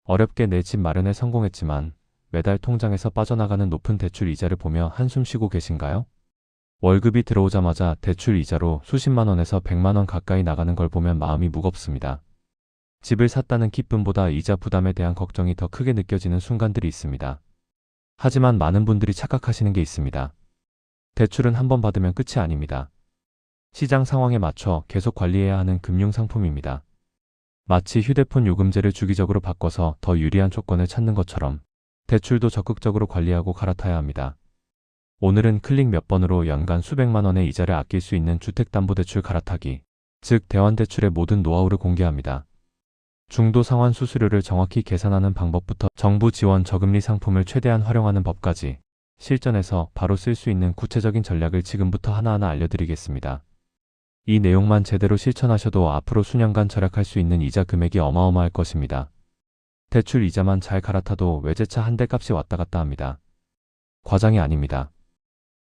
어렵게 내 집 마련에 성공했지만 매달 통장에서 빠져나가는 높은 대출 이자를 보며 한숨 쉬고 계신가요? 월급이 들어오자마자 대출 이자로 수십만 원에서 100만 원 가까이 나가는 걸 보면 마음이 무겁습니다. 집을 샀다는 기쁨보다 이자 부담에 대한 걱정이 더 크게 느껴지는 순간들이 있습니다. 하지만 많은 분들이 착각하시는 게 있습니다. 대출은 한 번 받으면 끝이 아닙니다. 시장 상황에 맞춰 계속 관리해야 하는 금융상품입니다. 마치 휴대폰 요금제를 주기적으로 바꿔서 더 유리한 조건을 찾는 것처럼 대출도 적극적으로 관리하고 갈아타야 합니다. 오늘은 클릭 몇 번으로 연간 수백만 원의 이자를 아낄 수 있는 주택담보대출 갈아타기, 즉 대환대출의 모든 노하우를 공개합니다. 중도 상환 수수료를 정확히 계산하는 방법부터 정부 지원 저금리 상품을 최대한 활용하는 법까지 실전에서 바로 쓸 수 있는 구체적인 전략을 지금부터 하나하나 알려드리겠습니다. 이 내용만 제대로 실천하셔도 앞으로 수년간 절약할 수 있는 이자 금액이 어마어마할 것입니다. 대출 이자만 잘 갈아타도 외제차 한 대 값이 왔다 갔다 합니다. 과장이 아닙니다.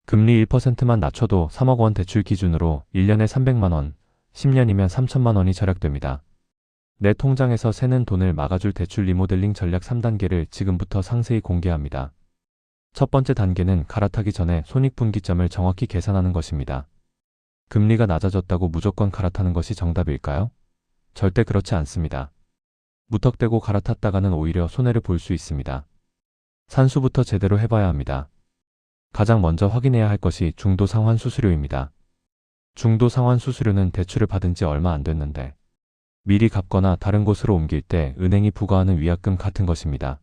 금리 1%만 낮춰도 3억 원 대출 기준으로 1년에 300만 원, 10년이면 3천만 원이 절약됩니다. 내 통장에서 새는 돈을 막아줄 대출 리모델링 전략 3단계를 지금부터 상세히 공개합니다. 첫 번째 단계는 갈아타기 전에 손익분기점을 정확히 계산하는 것입니다. 금리가 낮아졌다고 무조건 갈아타는 것이 정답일까요? 절대 그렇지 않습니다. 무턱대고 갈아탔다가는 오히려 손해를 볼 수 있습니다. 산수부터 제대로 해봐야 합니다. 가장 먼저 확인해야 할 것이 중도상환 수수료입니다. 중도상환 수수료는 대출을 받은 지 얼마 안 됐는데 미리 갚거나 다른 곳으로 옮길 때 은행이 부과하는 위약금 같은 것입니다.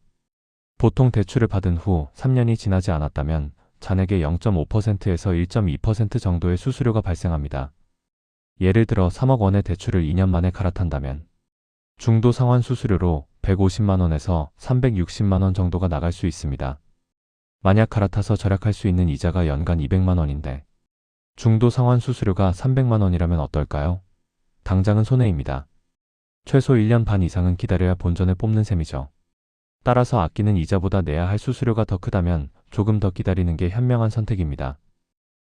보통 대출을 받은 후 3년이 지나지 않았다면 잔액의 0.5%에서 1.2% 정도의 수수료가 발생합니다. 예를 들어 3억 원의 대출을 2년 만에 갈아탄다면 중도상환 수수료로 150만 원에서 360만 원 정도가 나갈 수 있습니다. 만약 갈아타서 절약할 수 있는 이자가 연간 200만 원인데 중도상환 수수료가 300만 원이라면 어떨까요? 당장은 손해입니다. 최소 1년 반 이상은 기다려야 본전을 뽑는 셈이죠. 따라서 아끼는 이자보다 내야 할 수수료가 더 크다면 조금 더 기다리는 게 현명한 선택입니다.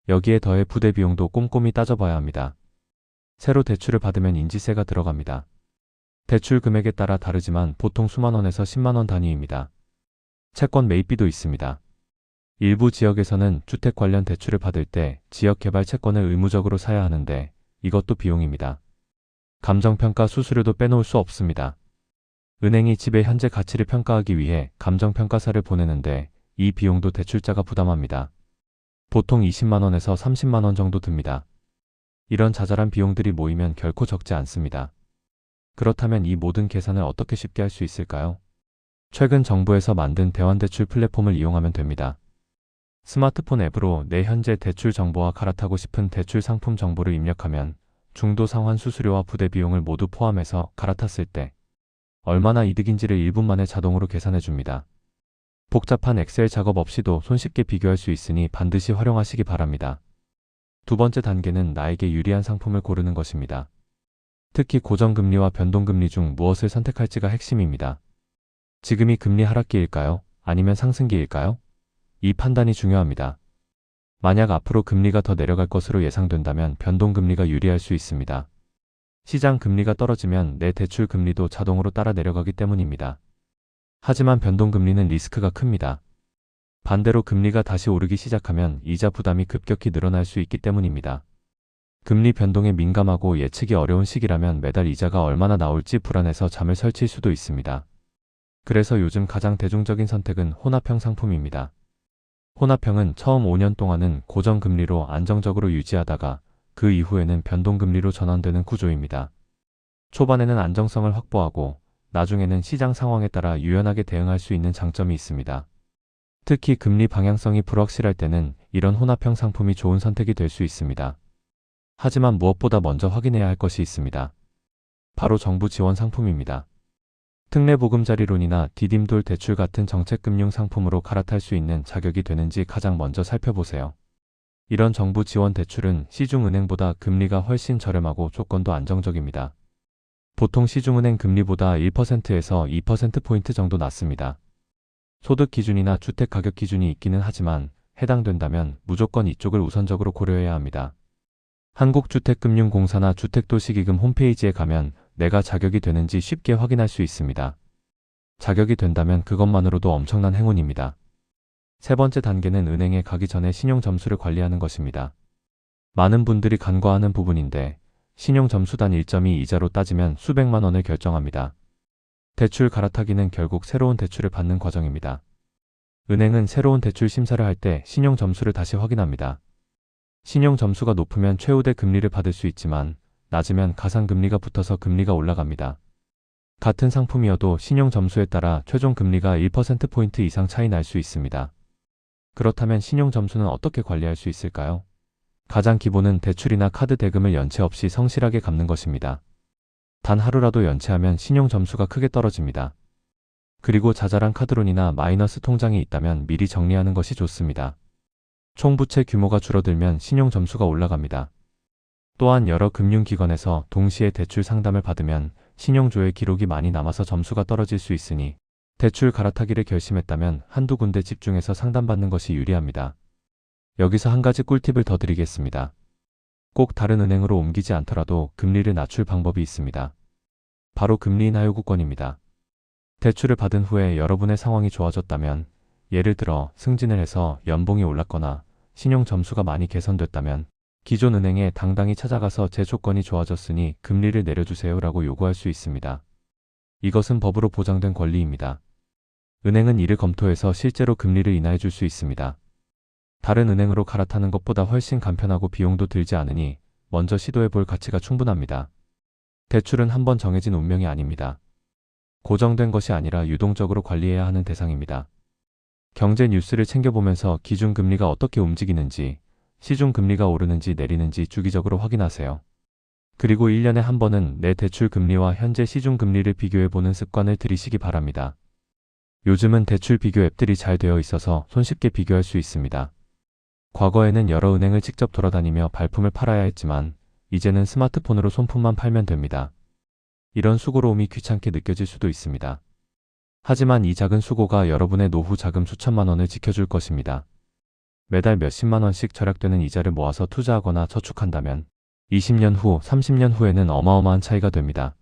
여기에 더해 부대 비용도 꼼꼼히 따져봐야 합니다. 새로 대출을 받으면 인지세가 들어갑니다. 대출 금액에 따라 다르지만 보통 수만 원에서 10만 원 단위입니다. 채권 매입비도 있습니다. 일부 지역에서는 주택 관련 대출을 받을 때 지역개발 채권을 의무적으로 사야 하는데 이것도 비용입니다. 감정평가 수수료도 빼놓을 수 없습니다. 은행이 집의 현재 가치를 평가하기 위해 감정평가사를 보내는데 이 비용도 대출자가 부담합니다. 보통 20만 원에서 30만 원 정도 듭니다. 이런 자잘한 비용들이 모이면 결코 적지 않습니다. 그렇다면 이 모든 계산을 어떻게 쉽게 할 수 있을까요? 최근 정부에서 만든 대환대출 플랫폼을 이용하면 됩니다. 스마트폰 앱으로 내 현재 대출 정보와 갈아타고 싶은 대출 상품 정보를 입력하면 중도상환 수수료와 부대 비용을 모두 포함해서 갈아탔을 때 얼마나 이득인지를 1분 만에 자동으로 계산해 줍니다. 복잡한 엑셀 작업 없이도 손쉽게 비교할 수 있으니 반드시 활용하시기 바랍니다. 두 번째 단계는 나에게 유리한 상품을 고르는 것입니다. 특히 고정금리와 변동금리 중 무엇을 선택할지가 핵심입니다. 지금이 금리 하락기일까요? 아니면 상승기일까요? 이 판단이 중요합니다. 만약 앞으로 금리가 더 내려갈 것으로 예상된다면 변동금리가 유리할 수 있습니다. 시장 금리가 떨어지면 내 대출 금리도 자동으로 따라 내려가기 때문입니다. 하지만 변동금리는 리스크가 큽니다. 반대로 금리가 다시 오르기 시작하면 이자 부담이 급격히 늘어날 수 있기 때문입니다. 금리 변동에 민감하고 예측이 어려운 시기라면 매달 이자가 얼마나 나올지 불안해서 잠을 설칠 수도 있습니다. 그래서 요즘 가장 대중적인 선택은 혼합형 상품입니다. 혼합형은 처음 5년 동안은 고정금리로 안정적으로 유지하다가 그 이후에는 변동금리로 전환되는 구조입니다. 초반에는 안정성을 확보하고 나중에는 시장 상황에 따라 유연하게 대응할 수 있는 장점이 있습니다. 특히 금리 방향성이 불확실할 때는 이런 혼합형 상품이 좋은 선택이 될 수 있습니다. 하지만 무엇보다 먼저 확인해야 할 것이 있습니다. 바로 정부 지원 상품입니다. 특례보금자리론이나 디딤돌 대출 같은 정책금융 상품으로 갈아탈 수 있는 자격이 되는지 가장 먼저 살펴보세요. 이런 정부 지원 대출은 시중은행보다 금리가 훨씬 저렴하고 조건도 안정적입니다. 보통 시중은행 금리보다 1%에서 2%포인트 정도 낮습니다. 소득 기준이나 주택 가격 기준이 있기는 하지만 해당된다면 무조건 이쪽을 우선적으로 고려해야 합니다. 한국주택금융공사나 주택도시기금 홈페이지에 가면 내가 자격이 되는지 쉽게 확인할 수 있습니다. 자격이 된다면 그것만으로도 엄청난 행운입니다. 세 번째 단계는 은행에 가기 전에 신용 점수를 관리하는 것입니다. 많은 분들이 간과하는 부분인데 신용 점수단 1점이 이자로 따지면 수백만 원을 결정합니다. 대출 갈아타기는 결국 새로운 대출을 받는 과정입니다. 은행은 새로운 대출 심사를 할 때 신용 점수를 다시 확인합니다. 신용 점수가 높으면 최우대 금리를 받을 수 있지만 낮으면 가상금리가 붙어서 금리가 올라갑니다. 같은 상품이어도 신용 점수에 따라 최종 금리가 1%포인트 이상 차이 날 수 있습니다. 그렇다면 신용 점수는 어떻게 관리할 수 있을까요? 가장 기본은 대출이나 카드 대금을 연체 없이 성실하게 갚는 것입니다. 단 하루라도 연체하면 신용 점수가 크게 떨어집니다. 그리고 자잘한 카드론이나 마이너스 통장이 있다면 미리 정리하는 것이 좋습니다. 총 부채 규모가 줄어들면 신용 점수가 올라갑니다. 또한 여러 금융기관에서 동시에 대출 상담을 받으면 신용조회 기록이 많이 남아서 점수가 떨어질 수 있으니 대출 갈아타기를 결심했다면 한두 군데 집중해서 상담받는 것이 유리합니다. 여기서 한 가지 꿀팁을 더 드리겠습니다. 꼭 다른 은행으로 옮기지 않더라도 금리를 낮출 방법이 있습니다. 바로 금리 인하 요구권입니다. 대출을 받은 후에 여러분의 상황이 좋아졌다면, 예를 들어 승진을 해서 연봉이 올랐거나 신용 점수가 많이 개선됐다면 기존 은행에 당당히 찾아가서 제 조건이 좋아졌으니 금리를 내려주세요 라고 요구할 수 있습니다. 이것은 법으로 보장된 권리입니다. 은행은 이를 검토해서 실제로 금리를 인하해 줄 수 있습니다. 다른 은행으로 갈아타는 것보다 훨씬 간편하고 비용도 들지 않으니 먼저 시도해 볼 가치가 충분합니다. 대출은 한번 정해진 운명이 아닙니다. 고정된 것이 아니라 유동적으로 관리해야 하는 대상입니다. 경제 뉴스를 챙겨보면서 기준금리가 어떻게 움직이는지, 시중금리가 오르는지 내리는지 주기적으로 확인하세요. 그리고 1년에 한 번은 내 대출 금리와 현재 시중금리를 비교해보는 습관을 들이시기 바랍니다. 요즘은 대출 비교 앱들이 잘 되어 있어서 손쉽게 비교할 수 있습니다. 과거에는 여러 은행을 직접 돌아다니며 발품을 팔아야 했지만 이제는 스마트폰으로 손품만 팔면 됩니다. 이런 수고로움이 귀찮게 느껴질 수도 있습니다. 하지만 이 작은 수고가 여러분의 노후 자금 수천만 원을 지켜줄 것입니다. 매달 몇십만 원씩 절약되는 이자를 모아서 투자하거나 저축한다면 20년 후, 30년 후에는 어마어마한 차이가 됩니다.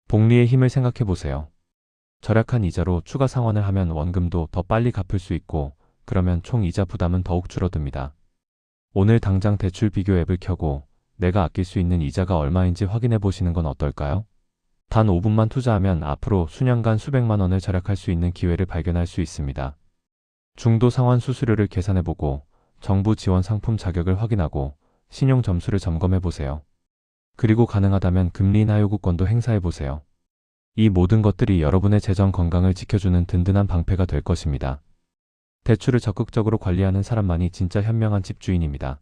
복리의 힘을 생각해보세요. 절약한 이자로 추가 상환을 하면 원금도 더 빨리 갚을 수 있고 그러면 총 이자 부담은 더욱 줄어듭니다. 오늘 당장 대출 비교 앱을 켜고 내가 아낄 수 있는 이자가 얼마인지 확인해 보시는 건 어떨까요? 단 5분만 투자하면 앞으로 수년간 수백만 원을 절약할 수 있는 기회를 발견할 수 있습니다. 중도 상환 수수료를 계산해보고 정부 지원 상품 자격을 확인하고 신용 점수를 점검해보세요. 그리고 가능하다면 금리 인하 요구권도 행사해보세요. 이 모든 것들이 여러분의 재정 건강을 지켜주는 든든한 방패가 될 것입니다. 대출을 적극적으로 관리하는 사람만이 진짜 현명한 집주인입니다.